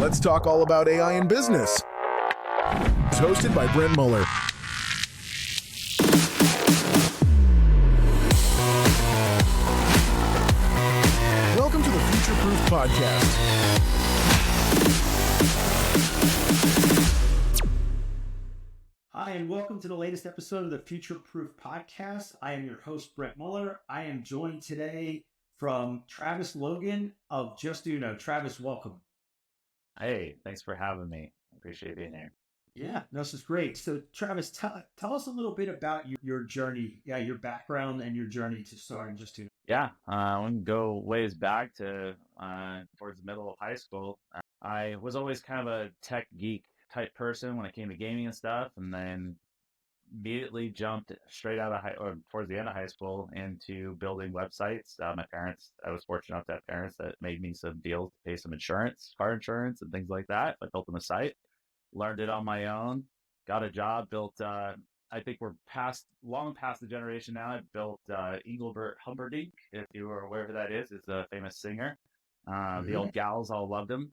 Let's talk all about AI in business. It's hosted by Brent Muller. Welcome to the Future Proof Podcast. Hi, and welcome to the latest episode of the Future Proof Podcast. I am your host, Brent Muller. I am joined today from Travis Logan of Justuno. Travis, welcome. Hey, thanks for having me. I appreciate being here. Yeah, this is great. So, Travis, tell us a little bit about your journey, your background and your journey to starting Justuno. Yeah, we can go ways back to towards the middle of high school. I was always kind of a tech geek type person when it came to gaming and stuff, and then immediately jumped straight out of or towards the end of high school into building websites. My parents, I was fortunate enough to have parents that made me some deals to pay some insurance, car insurance, and things like that. I built them a site, learned it on my own, got a job, built. I think we're long past the generation now. I built Engelbert Humperdinck, if you are aware who that is a famous singer. The old gals all loved him.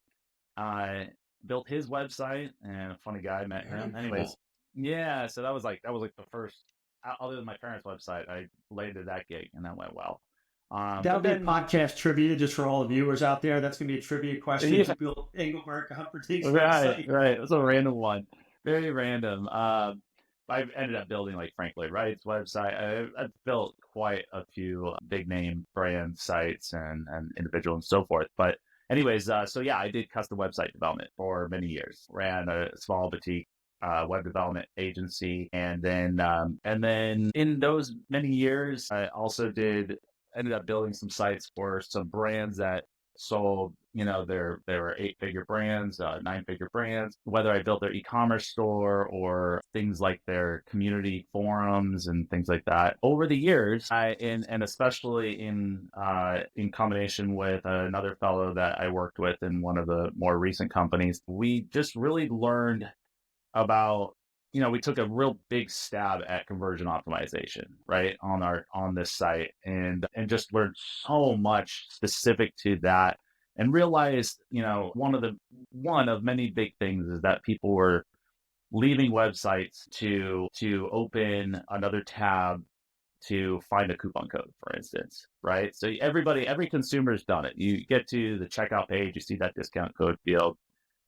Built his website, and a funny guy, met him. Anyways, yeah, so that was like the first, other than my parents' website, I landed that gig, and that went well. That'll be a podcast trivia just for all the viewers out there. That's going to be a trivia question. Yeah. To build Engelbert Humperdinck's Right, website. right. It's a random one, very random. I ended up building like Frank Lloyd Wright's website. I've built quite a few big name brand sites and individual and so forth. But anyways, so yeah, I did custom website development for many years. Ran a small boutique web development agency, and then in those many years, I also ended up building some sites for some brands that sold, they were 8-figure brands, 9-figure brands, whether I built their e-commerce store or things like their community forums and things like that. Over the years, and especially in combination with another fellow that I worked with in one of the more recent companies, we just really learned about, we took a real big stab at conversion optimization, right, on this site, and just learned so much specific to that, and realized, one of many big things is that people were leaving websites to open another tab to find a coupon code, for instance, right? So every consumer's done it. You get to the checkout page, you see that discount code field,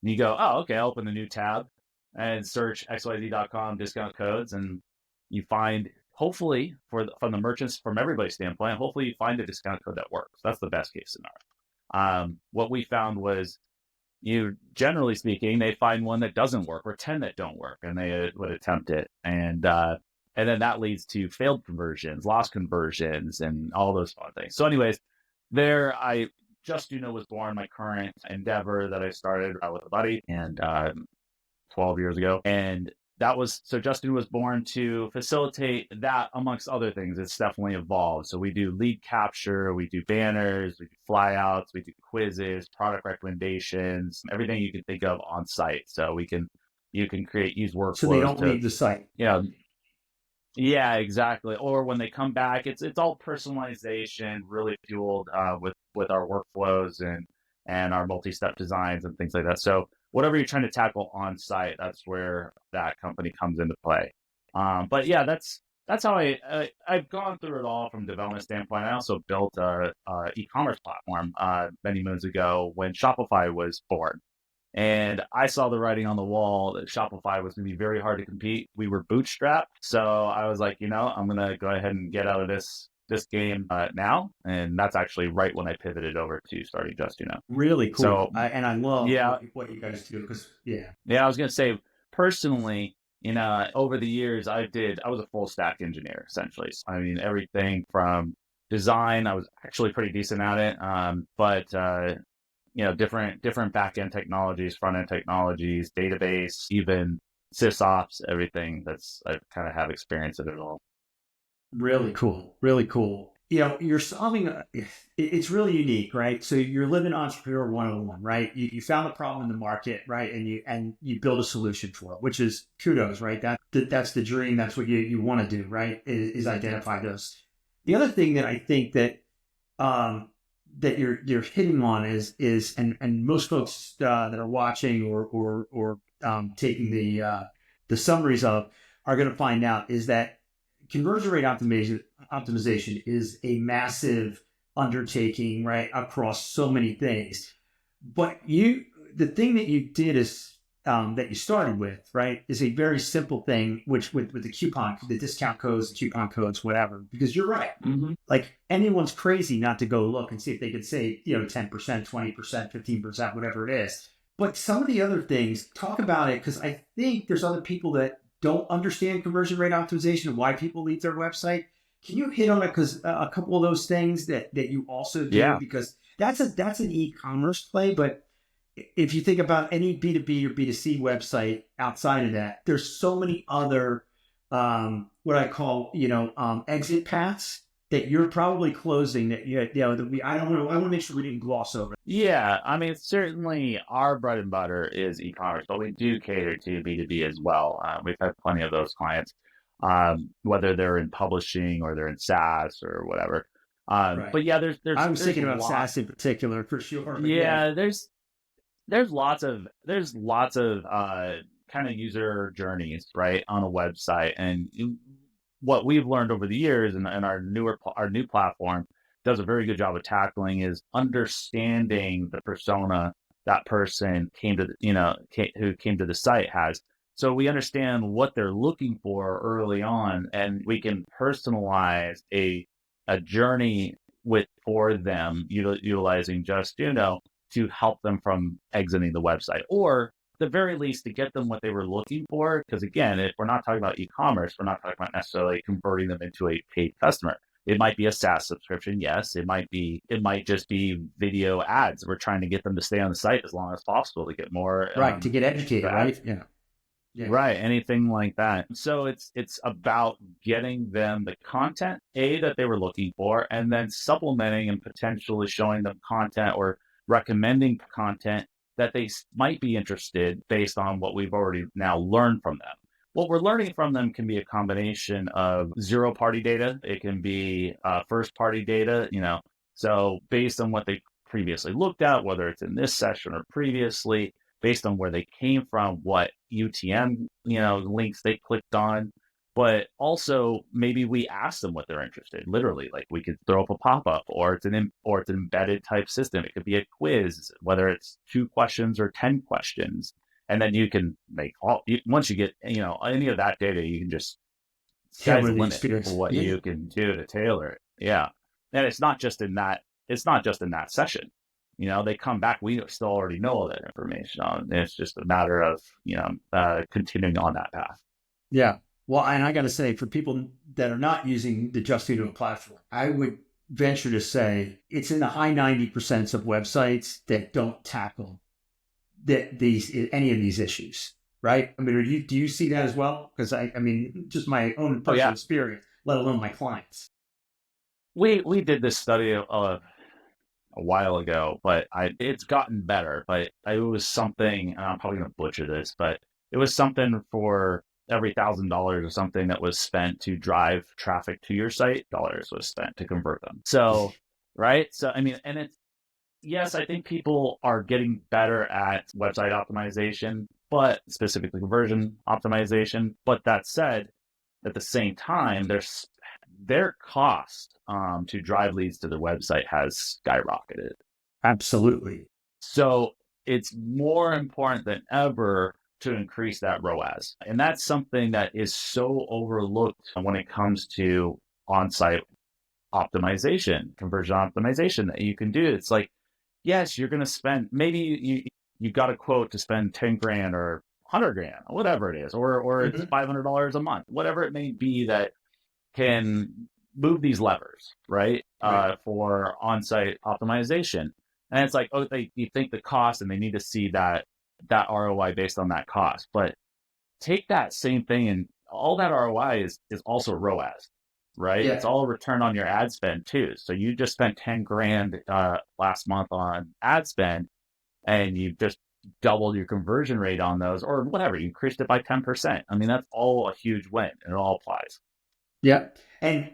and you go, oh, okay, I'll open a new tab and search xyz.com discount codes, and you find, hopefully, from the merchants, from everybody's standpoint, hopefully you find a discount code that works. That's the best case scenario. What we found was, generally speaking, they find one that doesn't work or 10 that don't work, and they would attempt it, and then that leads to failed conversions, lost conversions, and all those fun things. So anyways, Justuno was born, my current endeavor that I started with a buddy, and 12 years ago. And Justuno was born to facilitate that, amongst other things. It's definitely evolved. So we do lead capture, we do banners, we do flyouts, we do quizzes, product recommendations, everything you can think of on site. So you can use workflows. So they don't leave the site. Yeah, exactly. Or when they come back, it's all personalization, really fueled with our workflows and our multi-step designs and things like that. So whatever you're trying to tackle on site, that's where that company comes into play. But yeah, that's how I've gone through it all from a development standpoint. I also built a e-commerce platform many moons ago when Shopify was born. And I saw the writing on the wall that Shopify was going to be very hard to compete. We were bootstrapped. So I was like, I'm going to go ahead and get out of this game now. And that's actually right when I pivoted over to starting Justuno. Really cool. So, and I love what you guys do, because I was going to say, personally, over the years, I was a full stack engineer, essentially. So, I mean, everything from design, I was actually pretty decent at it. But different back-end technologies, front-end technologies, database, even sysops, everything I kind of have experience in it all. Really cool. Really cool. You're solving, it's really unique, right? So you're living entrepreneur 101, right? You found the problem in the market, right? And you build a solution for it, which is kudos, right? That's the dream. That's what you want to do, right? Is identify those. The other thing that I think that that you're hitting on is and most folks that are watching or taking the summaries of are going to find out is that conversion rate optimization is a massive undertaking, right, across so many things. But the thing that you did is that you started with, right, is a very simple thing, which with the discount codes, the coupon codes, whatever. Because you're right, like anyone's crazy not to go look and see if they could save, 10%, 20%, 15%, whatever it is. But some of the other things, talk about it, because I think there's other people that don't understand conversion rate optimization and why people leave their website. Can you hit on it? Because a couple of those things that you also do, Yeah. because that's an e-commerce play, but if you think about any B2B or B2C website outside of that, there's so many other what I call exit paths that you're probably closing that I don't know. I want to make sure we didn't gloss over. Yeah, I mean, certainly our bread and butter is e-commerce, but we do cater to B2B as well. We've had plenty of those clients, whether they're in publishing or they're in SaaS or whatever. Right. But yeah, I was there's thinking a about lot. SaaS in particular for sure. But Yeah, there's lots of kind of user journeys, right, on a website. And what we've learned over the years, and our new platform does a very good job of tackling, is understanding the persona that person who came to the site has. So we understand what they're looking for early on, and we can personalize a journey for them, utilizing Justuno to help them from exiting the website, or at the very least to get them what they were looking for. Because again, if we're not talking about e-commerce, we're not talking about necessarily converting them into a paid customer. It might be a SaaS subscription, yes. It might just be video ads. We're trying to get them to stay on the site as long as possible to get more right, to get educated, right? Yeah. Right, anything like that. So it's about getting them the content that they were looking for, and then supplementing and potentially showing them content or recommending content that they might be interested based on what we've already now learned from them. What we're learning from them can be a combination of zero-party data. It can be first-party data. So based on what they previously looked at, whether it's in this session or previously, based on where they came from, what UTM, links they clicked on, but also maybe we ask them what they're interested in. Literally, like we could throw up a pop-up, or it's an embedded type system. It could be a quiz, whether it's 2 questions or 10 questions, and then you can make once you get any of that data, you can just sky's Tailor the the limit experience. for what Yeah. you can do to tailor it. Yeah, and it's not just in that session. They come back, we still already know all that information on. It's just a matter of continuing on that path. Yeah. Well, and I got to say, for people that are not using the Justuno platform, I would venture to say it's in the high 90% of websites that don't tackle any of these issues, right? I mean, do you see that as well? Because I mean, just my own personal experience, let alone my clients. We did this study a while ago, but it's gotten better. But it was something, and I'm probably going to butcher this, but it was something for every $1,000 or something that was spent to drive traffic to your site, dollars was spent to convert them. So, right? So, I mean, and it's, yes, I think people are getting better at website optimization, but specifically conversion optimization. But that said, at the same time, their cost to drive leads to their website has skyrocketed. Absolutely. So it's more important than ever to increase that ROAS. And that's something that is so overlooked when it comes to on-site optimization, conversion optimization that you can do. It's like, yes, you're going to spend, maybe you got a quote to spend 10 grand or 100 grand, whatever it is, or it's $500 a month, whatever it may be that can move these levers, right? For on-site optimization. And it's like, you think the cost, and they need to see that ROI based on that cost. But take that same thing, and all that ROI is also ROAS, right? Yeah. It's all return on your ad spend too. So you just spent 10 grand last month on ad spend, and you just doubled your conversion rate on those, or whatever, you increased it by 10%. I mean, that's all a huge win, and it all applies. Yeah. And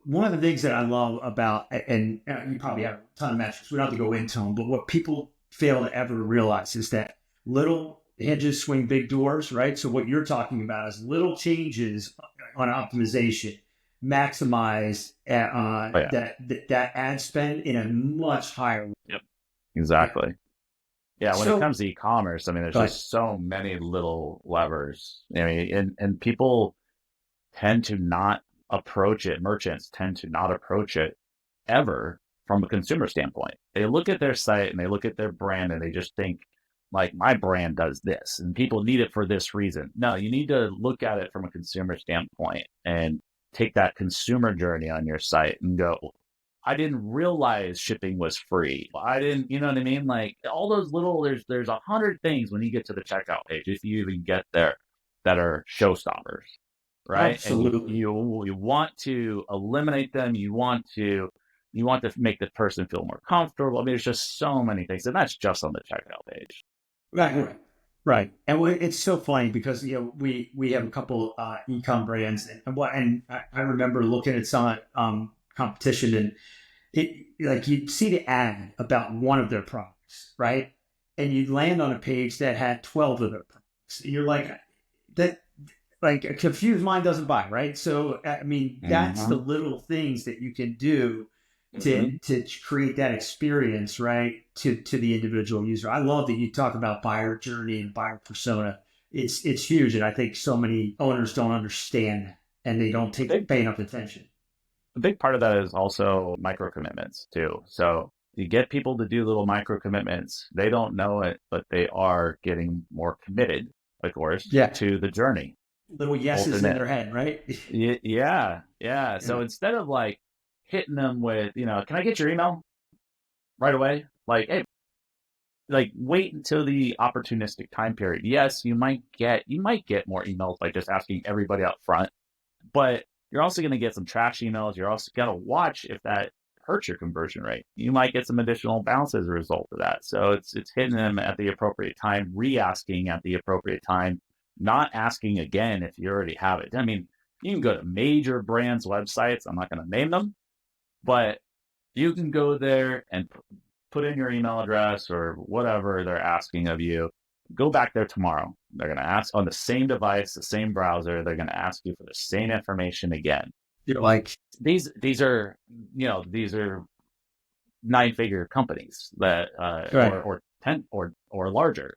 one of the things that I love about, and you probably have a ton of metrics, we don't have to go into them, but what people fail to ever realize is that little hinges swing big doors, right? So what you're talking about is little changes on optimization maximize Oh yeah. that ad spend in a much higher. Yep. Exactly. Yeah, when it So, comes to e-commerce, I mean, there's but just so many little levers. I mean, and people tend to not approach it. Merchants tend to not approach it ever from a consumer standpoint. They look at their site and they look at their brand and they just think, like, my brand does this and people need it for this reason. No, you need to look at it from a consumer standpoint and take that consumer journey on your site and go, I didn't realize shipping was free. I didn't, you know what I mean? Like all those little, there's 100 things when you get to the checkout page, if you even get there, that are showstoppers, right? And absolutely. you want to eliminate them. You want to make the person feel more comfortable. I mean, there's just so many things, and that's just on the checkout page. Right. Right. And it's so funny because, we have a couple e-com brands and I remember looking at some competition and it like you'd see the ad about one of their products, right? And you'd land on a page that had 12 of their products. You're like, that, like a confused mind doesn't buy, right? So, I mean, that's the little things that you can do to create that experience, right, to the individual user. I love that you talk about buyer journey and buyer persona. It's huge, and I think so many owners don't understand that, and they don't pay enough attention. A big part of that is also micro commitments too. So you get people to do little micro commitments. They don't know it, but they are getting more committed, of course, Yeah, to the journey. little yeses in their head, right? Yeah. So instead of like hitting them with, can I get your email right away? Like, hey, like wait until the opportunistic time period. Yes, you might get more emails by just asking everybody up front, but you're also going to get some trash emails. You're also going to watch if that hurts your conversion rate. You might get some additional bounce as a result of that. So it's hitting them at the appropriate time, re-asking at the appropriate time, not asking again if you already have it. I mean, you can go to major brands' websites. I'm not going to name them, but you can go there and put in your email address or whatever they're asking of you. Go back there tomorrow. They're going to ask on the same device, the same browser. They're going to ask you for the same information again. You're like, These are 9-figure companies that right, or 10 or larger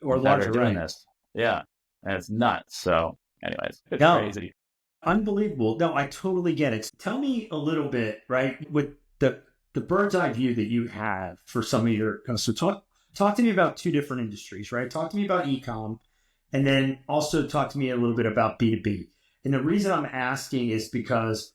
or that are larger, doing right? this. Yeah, and it's nuts. So, anyways, it's No, crazy. unbelievable. No, I totally get it. Tell me a little bit, right, with the bird's eye view that you have for some of your customers. So talk to me about two different industries, right? Talk to me about e-com, and then also talk to me a little bit about B2B. And the reason I'm asking is because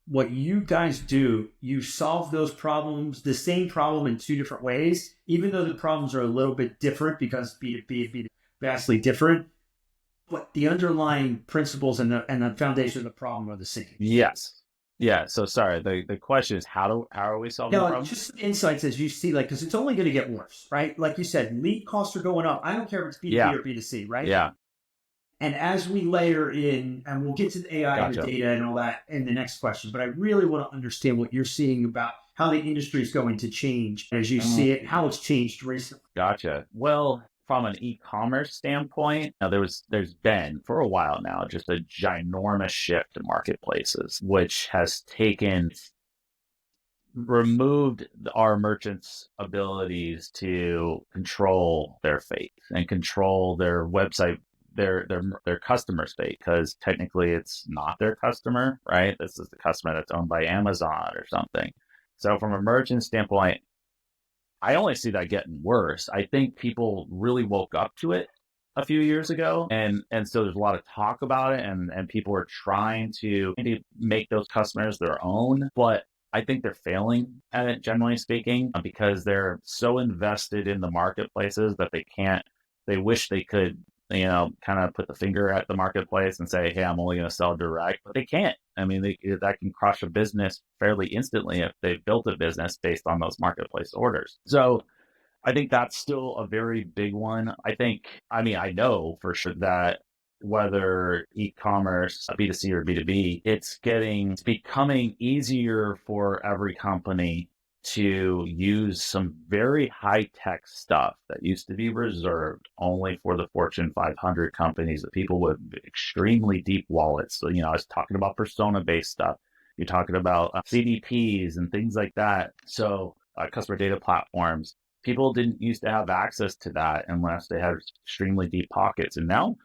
what you guys do, you solve those problems, the same problem in two different ways, even though the problems are a little bit different because B2B and B2B vastly different. But the underlying principles and the foundation of the problem are the same. Yes. Yeah. So sorry. The question is how are we solving the No, problem? just insights as you see, like, because it's only going to get worse, right? Like you said, lead costs are going up. I don't care if it's B2B Yeah. or B2C, right? Yeah. And as we layer in, and we'll get to the AI and the Gotcha. data and all that in the next question, but I really want to understand what you're seeing about how the industry is going to change as you see it, how it's changed recently. Gotcha. Well, from an e-commerce standpoint, now there's been for a while now just a ginormous shift in marketplaces, which has removed our merchants' abilities to control their fate and control their website, their customer fate, because technically it's not their customer, right? This is the customer that's owned by Amazon or something. So from a merchant standpoint, I only see that getting worse. I think people really woke up to it a few years ago, and so there's a lot of talk about it, and people are trying to make those customers their own, but I think they're failing at it, generally speaking, because they're so invested in the marketplaces that they wish they could, kind of put the finger at the marketplace and say, hey, I'm only going to sell direct, but they can't. I mean, that can crush a business fairly instantly if they've built a business based on those marketplace orders. So I think that's still a very big one. I know for sure that whether e-commerce, B2C or B2B, it's becoming easier for every company to use some very high-tech stuff that used to be reserved only for the Fortune 500 companies, that people with extremely deep wallets. So, I was talking about persona-based stuff. You're talking about CDPs and things like that. So customer data platforms. People didn't used to have access to that unless they had extremely deep pockets. And now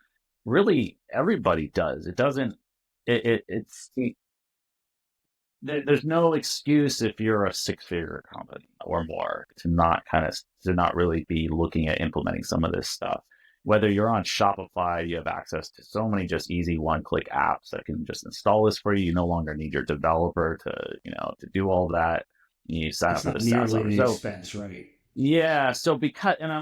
really everybody does. There's no excuse if you're a six-figure company or more to not really be looking at implementing some of this stuff. Whether you're on Shopify, you have access to so many just easy one-click apps that can just install this for you. You no longer need your developer to do all that. You sign up for the SaaS. Nearly the expense, right? Yeah. So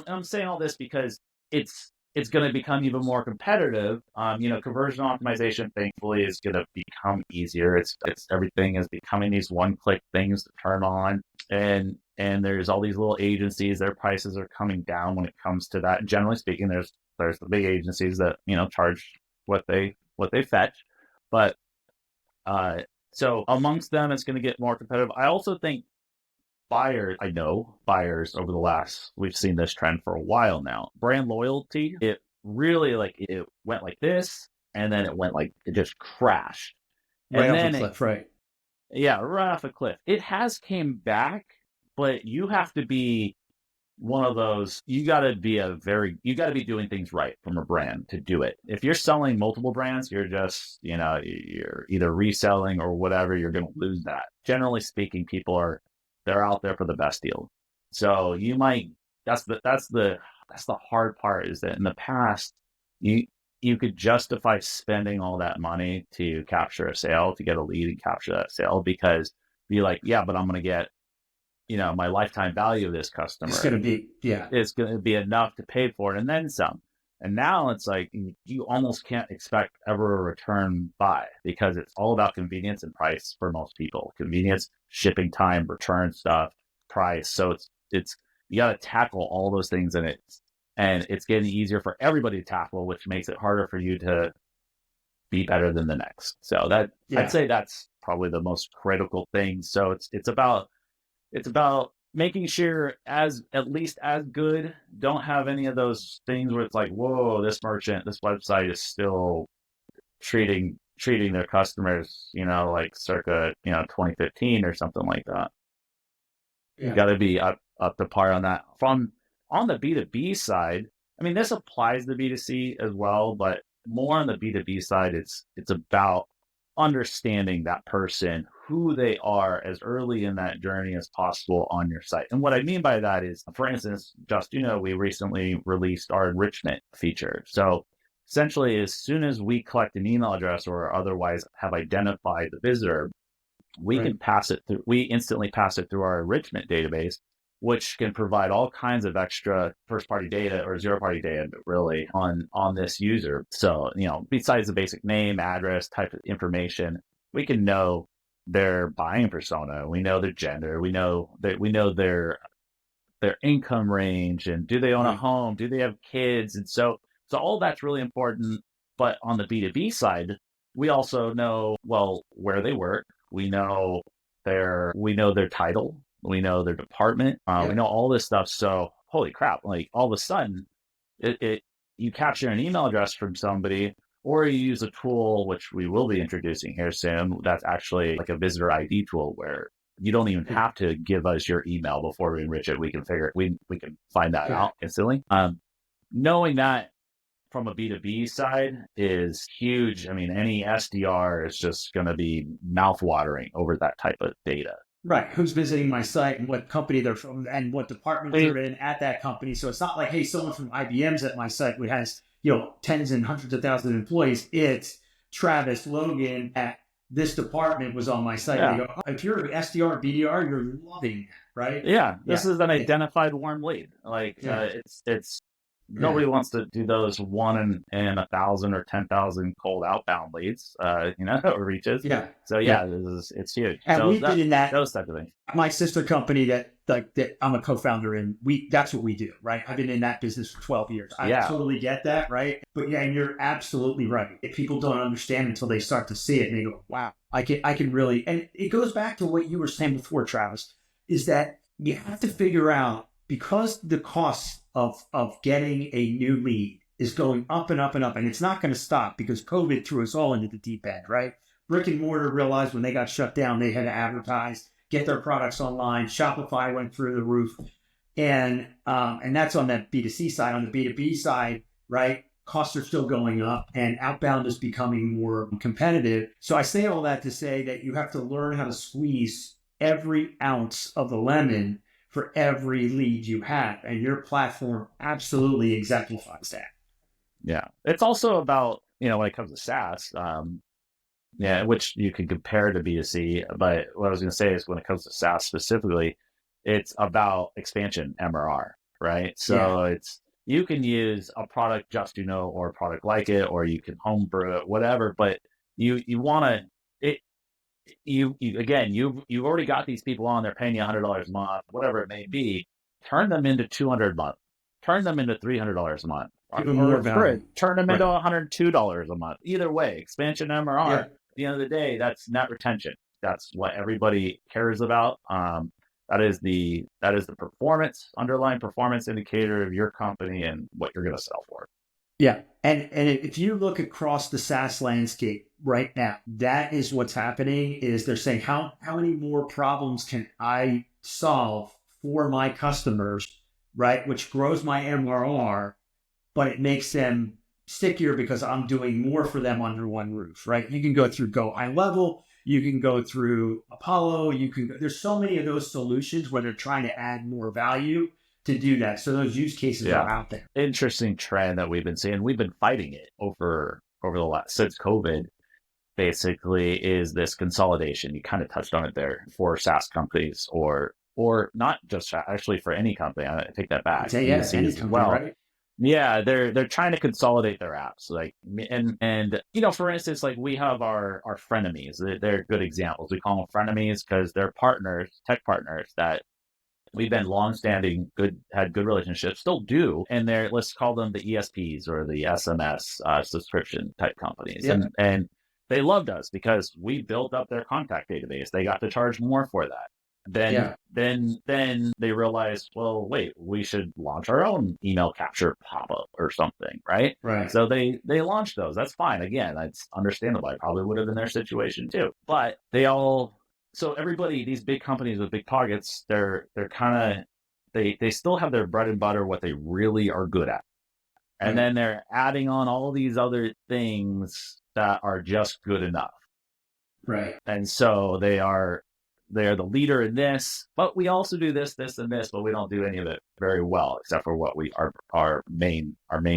I'm saying all this because it's going to become even more competitive. Conversion optimization, thankfully, is going to become easier. It's everything is becoming these one-click things to turn on, and there's all these little agencies. Their prices are coming down when it comes to that. And generally speaking, there's the big agencies that charge what they fetch, but so amongst them, it's going to get more competitive. I also think buyers we've seen this trend for a while now. Brand loyalty, it really it went like this, and then it just crashed. Right off a cliff, right? Yeah, right off a cliff. It has came back, but you have to be one of those, you got to be doing things right from a brand to do it. If you're selling multiple brands, you're just, you're either reselling or whatever, you're going to lose that. Generally speaking, they're out there for the best deal. So that's the hard part, is that in the past, you could justify spending all that money to capture a sale, to get a lead and capture that sale, because you're like, yeah, but I'm going to get, my lifetime value of this customer. It's going to be enough to pay for it and then some. And now it's like you almost can't expect ever a return buy, because it's all about convenience and price for most people. Convenience, shipping time, return stuff, price. So it's you got to tackle all those things, and it's getting easier for everybody to tackle, which makes it harder for you to be better than the next. So I'd say that's probably the most critical thing. So it's about making sure at least as good. Don't have any of those things where it's like, whoa, this website is still treating their customers, like circa, 2015 or something like that. You got to be up to par on that. On the B2B side, I mean, this applies to B2C as well, but more on the B2B side, it's about understanding that person, who they are, as early in that journey as possible on your site. And what I mean by that is, for instance, Justuno, we recently released our enrichment feature. So essentially, as soon as we collect an email address or otherwise have identified the visitor, we can we instantly pass it through our enrichment database, which can provide all kinds of extra first-party data or zero-party data, really, on this user. So, besides the basic name, address, type of information, we can know their buying persona. We know their gender. We know their income range, and do they own a home? Do they have kids? And so all that's really important. But on the B2B side, we also know, where they work. We know their title. We know their department. We know all this stuff. So holy crap, all of a sudden you capture an email address from somebody, or you use a tool, which we will be introducing here soon, that's actually like a visitor ID tool, where you don't even have to give us your email before we enrich it. We can we can find that out instantly. Knowing that from a B2B side is huge. I mean, any SDR is just going to be mouth-watering over that type of data. Right. Who's visiting my site and what company they're from and what department they're in at that company. So it's not like, hey, someone from IBM's at my site who has, tens and hundreds of thousands of employees. It's Travis Logan at this department was on my site. Yeah. They go, if you're an SDR, BDR, you're loving, right? Yeah. This is an identified warm lead. It's nobody wants to do those 1 in 1,000 or 10,000 cold outbound leads, or reaches. Yeah. So Yeah. it's huge. And So we've been in that. those type of things. My sister company that I'm a co-founder in, that's what we do, right? I've been in that business for 12 years. I totally get that, right? But yeah, and you're absolutely right. If people don't understand until they start to see it and they go, wow, I can really, and it goes back to what you were saying before, Travis, is that you have to figure out, because the cost of getting a new lead is going up and up and up, and it's not going to stop because COVID threw us all into the deep end, right? Brick and mortar realized when they got shut down, they had to advertise, get their products online. Shopify went through the roof. And that's on that B2C side. On the B2B side, right, costs are still going up and outbound is becoming more competitive. So I say all that to say that you have to learn how to squeeze every ounce of the lemon for every lead you have. And your platform absolutely exemplifies that. Yeah. It's also about, when it comes to SaaS, which you can compare to B2C. But what I was going to say is when it comes to SaaS specifically, it's about expansion MRR, right? So you can use a product Justuno or a product like it, or you can homebrew it, whatever. But you want to, you've already got these people on, they're paying you $100 a month, whatever it may be. Turn them into $200 a month. Turn them into $300 a month. Even more value. Turn them into $102 a month. Either way, expansion MRR. Yeah. At the end of the day, that's net retention. That's what everybody cares about. That is the underlying performance indicator of your company and what you're going to sell for. Yeah. And if you look across the SaaS landscape right now, that is what's happening. Is they're saying, how many more problems can I solve for my customers, right? Which grows my MRR, but it makes them stickier because I'm doing more for them under one roof, right? You can go through Go High Level, you can go through Apollo, there's so many of those solutions where they're trying to add more value to do that. So those use cases are out there. Interesting trend that we've been seeing. We've been fighting it over the last, since COVID, basically, is this consolidation. You kind of touched on it there for SaaS companies or not just actually for any company. I take that back. Any company, right? Yeah, they're trying to consolidate their apps, like, and for instance, like we have our frenemies. They're good examples. We call them frenemies because they're partners, tech partners that we've been longstanding, had good relationships, still do, and let's call them the ESPs or the SMS subscription type companies, and they loved us because we built up their contact database. They got to charge more for that. Then they realized, well, wait, we should launch our own email capture pop-up or something, right? Right. So they launched those. That's fine. Again, that's understandable. I probably would have been their situation too. But so everybody, these big companies with big pockets, they're kind of, they still have their bread and butter, what they really are good at. And then they're adding on all these other things that are just good enough. Right. And so they're the leader in this, but we also do this, and this, but we don't do any of it very well, except for what our main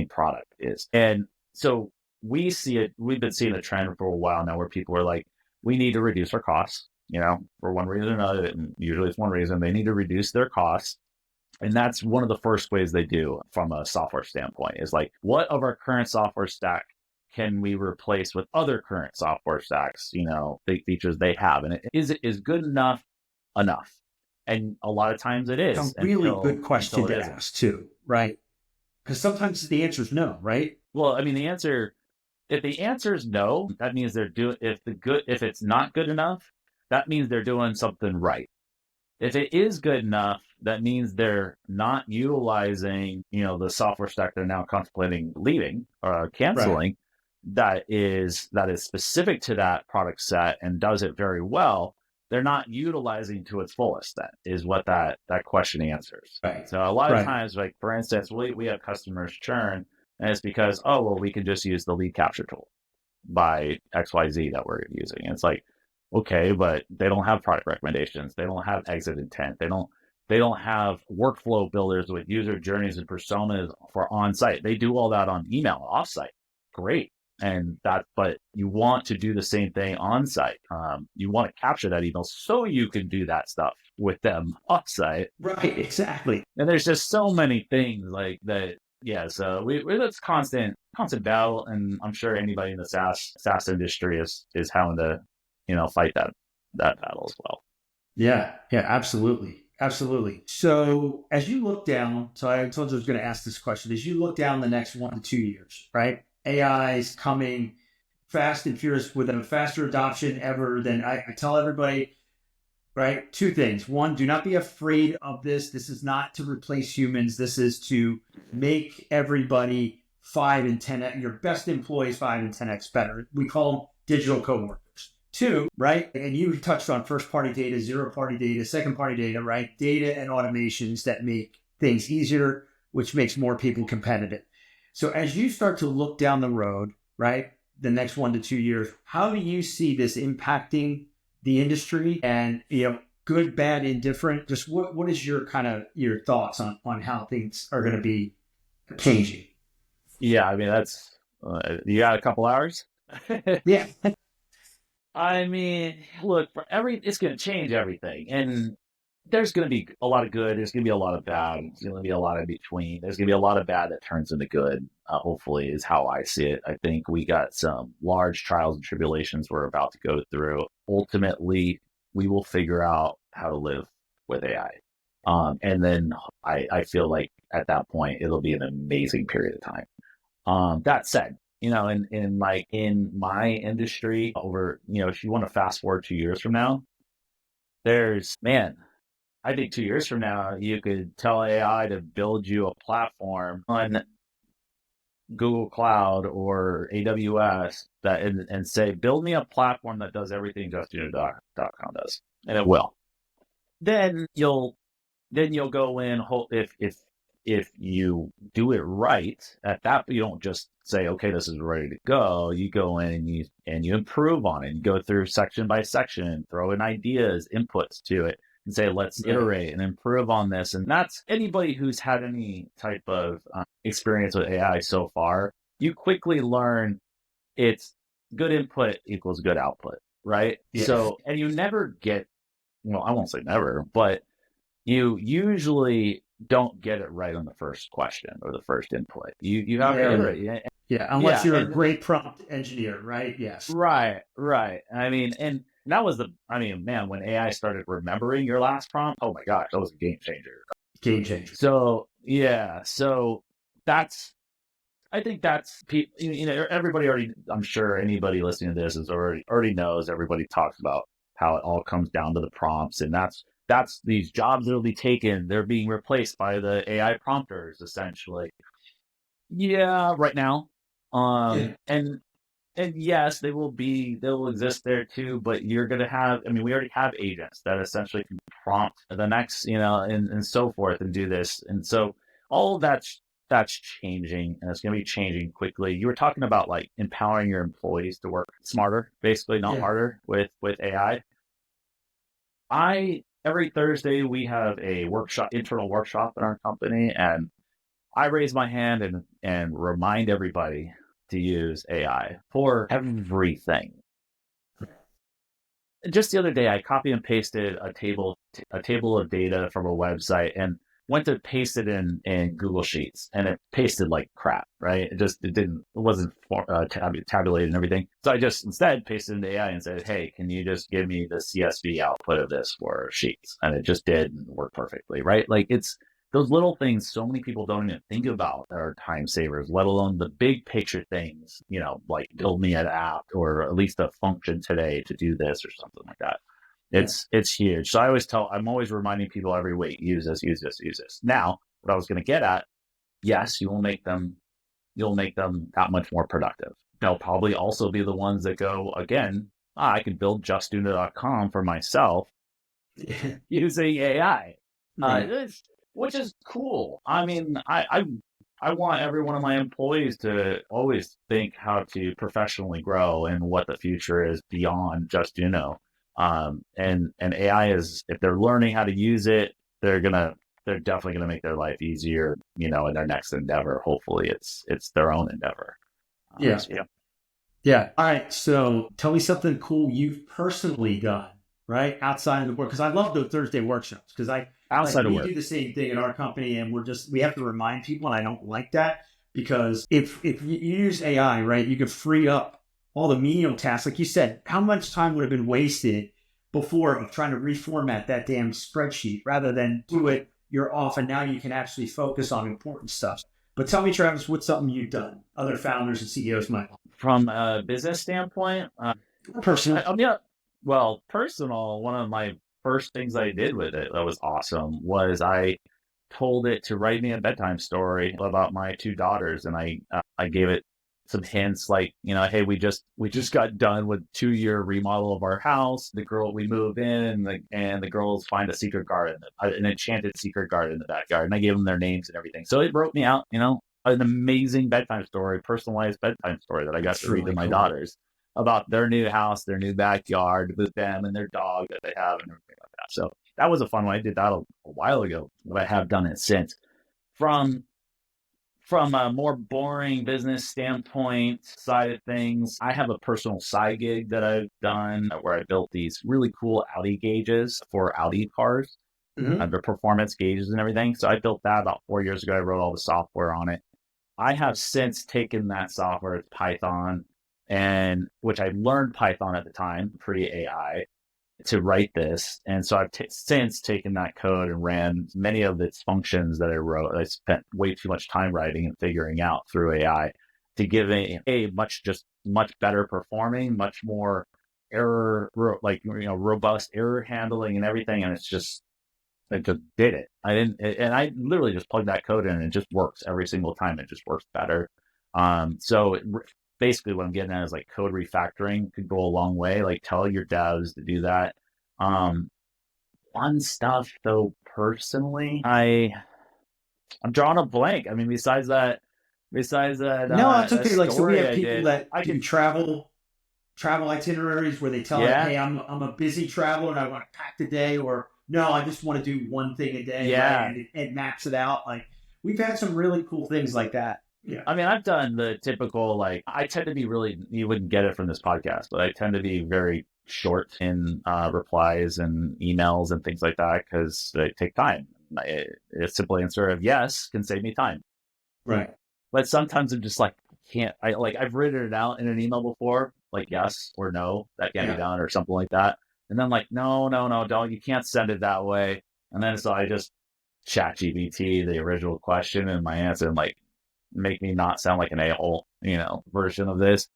product is. And so we see it. We've been seeing a trend for a while now, where people are like, we need to reduce our costs, for one reason or another. And usually it's one reason. They need to reduce their costs. And that's one of the first ways they do from a software standpoint, is like, what of our current software stack can we replace with other current software stacks, big features they have? And is good enough? And a lot of times it is. It's a really good question to ask too, right? Because sometimes the answer is no, right? Well, I mean, if the answer is no, that means if it's not good enough, that means they're doing something right. If it is good enough, that means they're not utilizing, the software stack they're now contemplating leaving or canceling. Right. That is specific to that product set and does it very well. They're not utilizing to its fullest. That is what that question answers. Right. So a lot of times, like for instance, we have customers churn, and it's because, we can just use the lead capture tool by XYZ that we're using. And it's like, okay, but they don't have product recommendations. They don't have exit intent. They don't have workflow builders with user journeys and personas for on-site. They do all that on email off-site. Great. But you want to do the same thing on site. You want to capture that email so you can do that stuff with them off site. Right, exactly. And there's just so many things like that Yeah, so we that's constant battle, and I'm sure anybody in the SaaS industry is having to, fight that battle as well. Yeah, yeah, absolutely. Absolutely. So as you look down, so I told you I was going to ask this question. As you look down the next 1 to 2 years, right? AI is coming fast and furious with a faster adoption ever than I tell everybody, right? Two things. One, do not be afraid of this. This is not to replace humans. This is to make everybody 5 and 10, your best employees 5 and 10x better. We call them digital coworkers. Two, right? And you touched on first party data, zero party data, second party data, right? Data and automations that make things easier, which makes more people competitive. So as you start to look down the road, right, the next 1 to 2 years, how do you see this impacting the industry and, good, bad, indifferent? Just what is your kind of your thoughts on how things are going to be changing? Yeah, I mean that's you got a couple hours. Yeah. I mean, look, it's going to change everything, and there's going to be a lot of good. There's going to be a lot of bad. There's going to be a lot in between. There's going to be a lot of bad that turns into good. Hopefully, is how I see it. I think we got some large trials and tribulations we're about to go through. Ultimately, we will figure out how to live with AI, and then I feel like at that point it'll be an amazing period of time. That said, in my industry, if you want to fast forward 2 years from now, I think 2 years from now, you could tell AI to build you a platform on Google Cloud or AWS and say, build me a platform that does everything Justuno.com does, and it will. Then you'll go in. If you do it right at that, you don't just say, okay, this is ready to go. You go in and you improve on it. You go through section by section, throw in ideas, inputs to it, and say, let's iterate and improve on this. And that's anybody who's had any type of experience with AI so far. You quickly learn it's good input equals good output, right? Yes. So, and you never get, well, I won't say never, but you usually don't get it right on the first question or the first input. You have to iterate. Yeah, unless you're a great prompt engineer, right? Yes. Right. I mean, and that was man, when AI started remembering your last prompt, oh my gosh, that was a game changer. Game changer. So yeah, I think that's everybody already. I'm sure anybody listening to this is already knows. Everybody talks about how it all comes down to the prompts, and that's these jobs that'll be taken. They're being replaced by the AI prompters, essentially. Yeah, right now. And yes, they'll exist there too, but you're going to have, I mean, we already have agents that essentially can prompt the next, and so forth and do this. And so all of that's changing, and it's going to be changing quickly. You were talking about like empowering your employees to work smarter, basically, not harder with AI. Every Thursday we have a internal workshop in our company, and I raise my hand and remind everybody to use AI for everything. Just the other day, I copy and pasted a table of data from a website and went to paste it in Google Sheets, and it pasted like crap, right? It wasn't tabulated and everything. So I just instead pasted into AI and said, hey, can you just give me the CSV output of this for Sheets? And it just did and worked perfectly, right? Like it's those little things so many people don't even think about that are time savers, let alone the big picture things, like build me an app or at least a function today to do this or something like that. It's huge. So I'm always reminding people every week, use this. Now, what I was going to get at, yes, you'll make them that much more productive. They'll probably also be the ones that go, again, I can build Justuno.com for myself using AI, which is cool. I mean, I want every one of my employees to always think how to professionally grow and what the future is beyond Justuno. And AI is, if they're learning how to use it, they're definitely gonna make their life easier, in their next endeavor. Hopefully it's their own endeavor. Yeah. All right. So tell me something cool you've personally done, right? Outside of the work. Cause I love those Thursday workshops because I outside of we work. do the same thing in our company, and we have to remind people, and I don't like that, because if you use AI, right, you can free up all the menial tasks. Like you said, how much time would have been wasted before of trying to reformat that damn spreadsheet rather than do it, you're off, and now you can actually focus on important stuff. But tell me, Travis, what's something you've done? Other founders and CEOs might. From a business standpoint, Personally. personal, one of my first things I did with it that was awesome was I told it to write me a bedtime story about my two daughters, and I gave it some hints like, hey, we just got done with 2-year remodel of our house. We move in, and the girls find a secret garden, an enchanted secret garden in the backyard, and I gave them their names and everything. So it wrote me out, an amazing bedtime story, personalized bedtime story that I got to read to my daughters about their new house, their new backyard with them and their dog that they have and everything like that. So that was a fun one. I did that a while ago, but I have done it since. From a more boring business standpoint side of things, I have a personal side gig that I've done where I built these really cool Audi gauges for Audi cars, the performance gauges and everything. So I built that about 4 years ago. I wrote all the software on it. I have since taken that software, it's Python, and which I learned Python at the time, pre-AI, to write this. And so I've since taken that code and ran many of its functions that I wrote. I spent way too much time writing and figuring out through AI to give a much better performing, much more robust error handling and everything. And I just did it. I literally just plugged that code in and it just works every single time. It just works better. Basically what I'm getting at is like code refactoring could go a long way. Like tell your devs to do that. Fun stuff though, personally, I'm drawing a blank. I mean, besides that, no, it's okay. Like, so we have people that I can travel itineraries where they tell me, hey, I'm a busy traveler and I want to pack the day, or no, I just want to do one thing a day. Yeah. Right? And it maps it out. Like we've had some really cool things like that. Yeah. I mean, I've done the typical, like, I tend to be you wouldn't get it from this podcast, but I tend to be very short in replies and emails and things like that because they take time. A simple answer of yes can save me time. Right. But sometimes I'm just like, I've written it out in an email before, like yes or no, that can't be done or something like that. And then like, no, don't, you can't send it that way. And then so I just chat GPT the original question and my answer and like, make me not sound like an a-hole, version of this.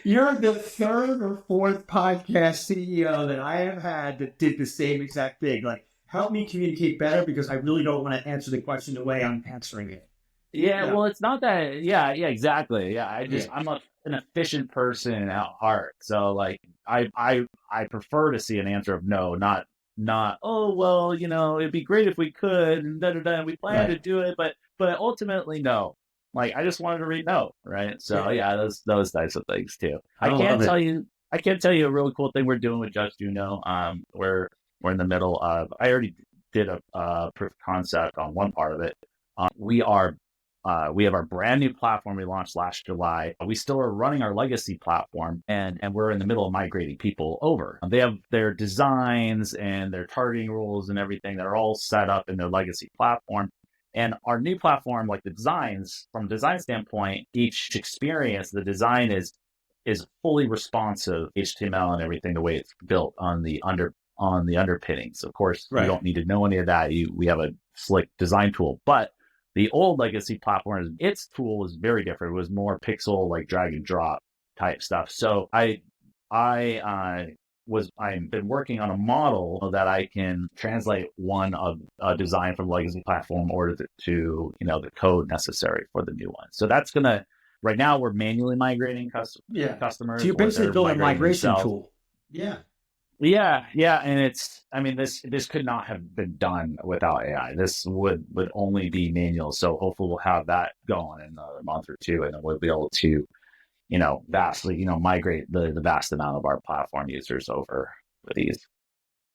You're the third or fourth podcast CEO that I have had that did the same exact thing. Like, help me communicate better because I really don't want to answer the question the way I'm answering it. Yeah, well, it's not that. Yeah, exactly. Yeah, I'm an efficient person at heart. So like, I prefer to see an answer of no, not oh well, it'd be great if we could and we plan to do it, but ultimately no. Like I just wanted to read no, right? So those types of things too. I can't tell you a really cool thing we're doing with Justuno. We're in the middle of. I already did a proof of concept on one part of it. We have our brand new platform we launched last July. We still are running our legacy platform, and we're in the middle of migrating people over. They have their designs and their targeting rules and everything that are all set up in their legacy platform. And our new platform, like the designs, from a design standpoint, each experience, the design is fully responsive HTML and everything the way it's built on the underpinnings. Of course, you don't need to know any of that. We have a slick design tool, but the old legacy platform, its tool was very different. It was more pixel, like drag and drop type stuff. So I've been working on a model that I can translate one of a design from legacy platform or to the code necessary for the new one. So that's right now we're manually migrating customers. So you're basically building a migration tool. Yeah, and this could not have been done without AI. This would only be manual. So hopefully we'll have that going in a month or two, and then we'll be able to vastly, migrate the vast amount of our platform users over with ease.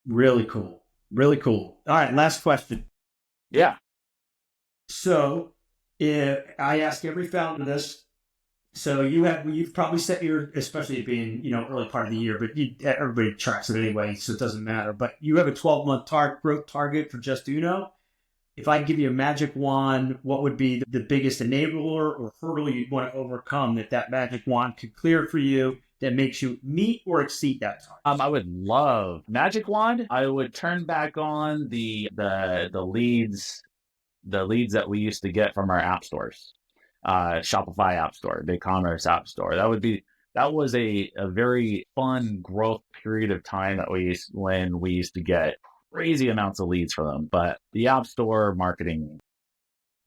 Really cool. Really cool. All right, last question. Yeah. So if I ask every founder this, So you've probably set especially it being, early part of the year, but everybody tracks it anyway, so it doesn't matter. But you have a 12-month growth target for Justuno. If I give you a magic wand, what would be the biggest enabler or hurdle you'd want to overcome that magic wand could clear for you that makes you meet or exceed that target? I would love magic wand. I would turn back on the leads that we used to get from our app stores, Shopify app store, BigCommerce app store. That was a very fun growth period of time when we used to get crazy amounts of leads from them. But the app store marketing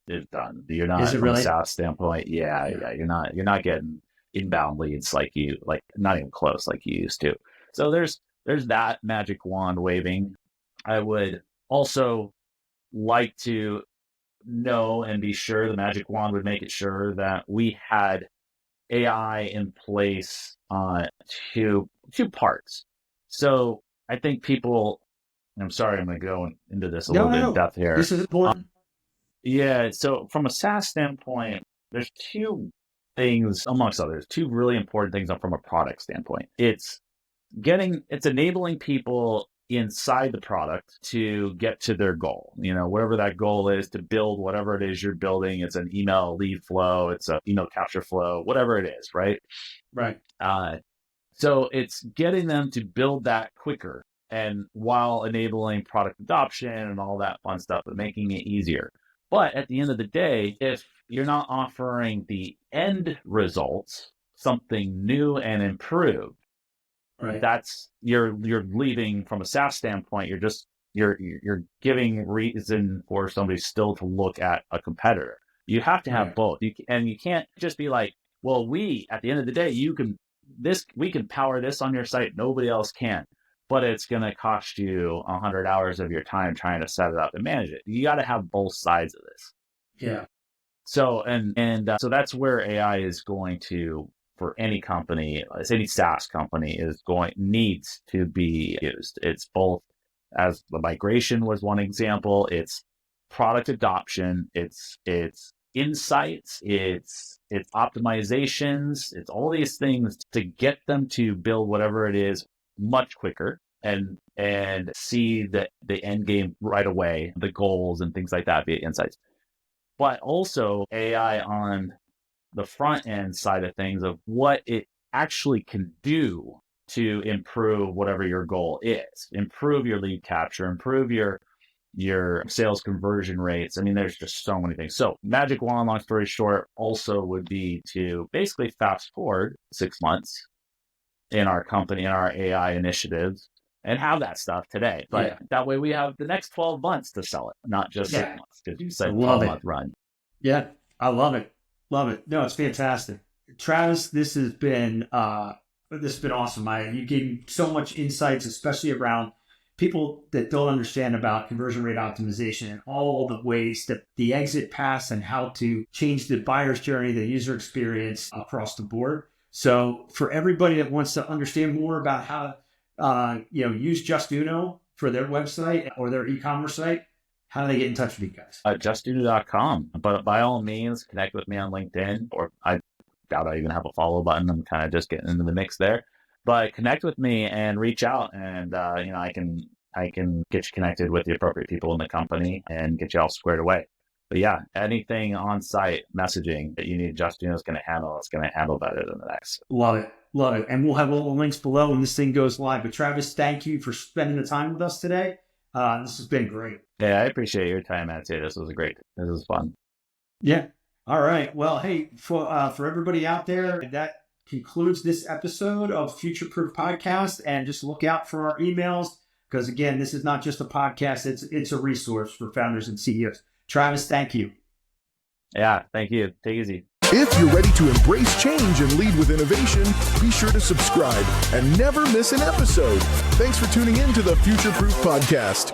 is done. You're not, is it from really? a SaaS standpoint. Yeah. You're not getting inbound leads like not even close like you used to. So there's that magic wand waving. I would also like to know and be sure the magic wand would make it sure that we had AI in place on two parts. So I think people, I'm sorry, I'm going to go into this a little bit in depth here. This is important. Yeah. So from a SaaS standpoint, there's two things, amongst others, two really important things from a product standpoint. It's enabling people inside the product to get to their goal, whatever that goal is, to build whatever it is you're building. It's an email lead flow, it's an email capture flow, whatever it is, right? Right. So it's getting them to build that quicker, and while enabling product adoption and all that fun stuff, but making it easier. But at the end of the day, if you're not offering the end results, something new and improved, right, that's you're leaving from a SaaS standpoint. You're giving reason for somebody still to look at a competitor. You have to have both. You can't just be like, well, at the end of the day, we can power this on your site. Nobody else can, but it's going to cost you 100 hours of your time trying to set it up and manage it. You got to have both sides of this. Yeah. So, so that's where AI is going to, for any company, any SaaS company needs to be used. It's both, as the migration was one example, it's product adoption, it's insights, it's optimizations, it's all these things to get them to build whatever it is much quicker and see the end game right away, the goals and things like that via insights. But also AI on the front end side of things of what it actually can do to improve whatever your goal is, improve your lead capture, improve your sales conversion rates. I mean, there's just so many things. So magic wand, long story short, also would be to basically fast forward 6 months in our company, in our AI initiatives, and have that stuff today. But that way we have the next 12 months to sell it, not just 6 months. Because you said 12-month run. Yeah, I love it. Love it. No, it's fantastic. Travis, this has been awesome. You gave me so much insights, especially around people that don't understand about conversion rate optimization and all the ways that the exit paths and how to change the buyer's journey, the user experience across the board. So for everybody that wants to understand more about how use Justuno for their website or their e-commerce site, how do they get in touch with you guys? Justuno.com. But by all means, connect with me on LinkedIn, or I doubt I even have a follow button. I'm kind of just getting into the mix there. But connect with me and reach out, and I can get you connected with the appropriate people in the company and get you all squared away. But yeah, anything on-site messaging that you need, Justuno is going to handle. It's going to handle better than the next. Love it. Love it. And we'll have all the links below when this thing goes live. But Travis, thank you for spending the time with us today. This has been great. Yeah, I appreciate your time, Matthew. This was fun. Yeah. All right. Well, hey, for everybody out there, that concludes this episode of Future Proof Podcast. And just look out for our emails, because again, this is not just a podcast. It's a resource for founders and CEOs. Travis, thank you. Yeah, thank you. Take it easy. If you're ready to embrace change and lead with innovation, be sure to subscribe and never miss an episode. Thanks for tuning in to the Future Proof Podcast.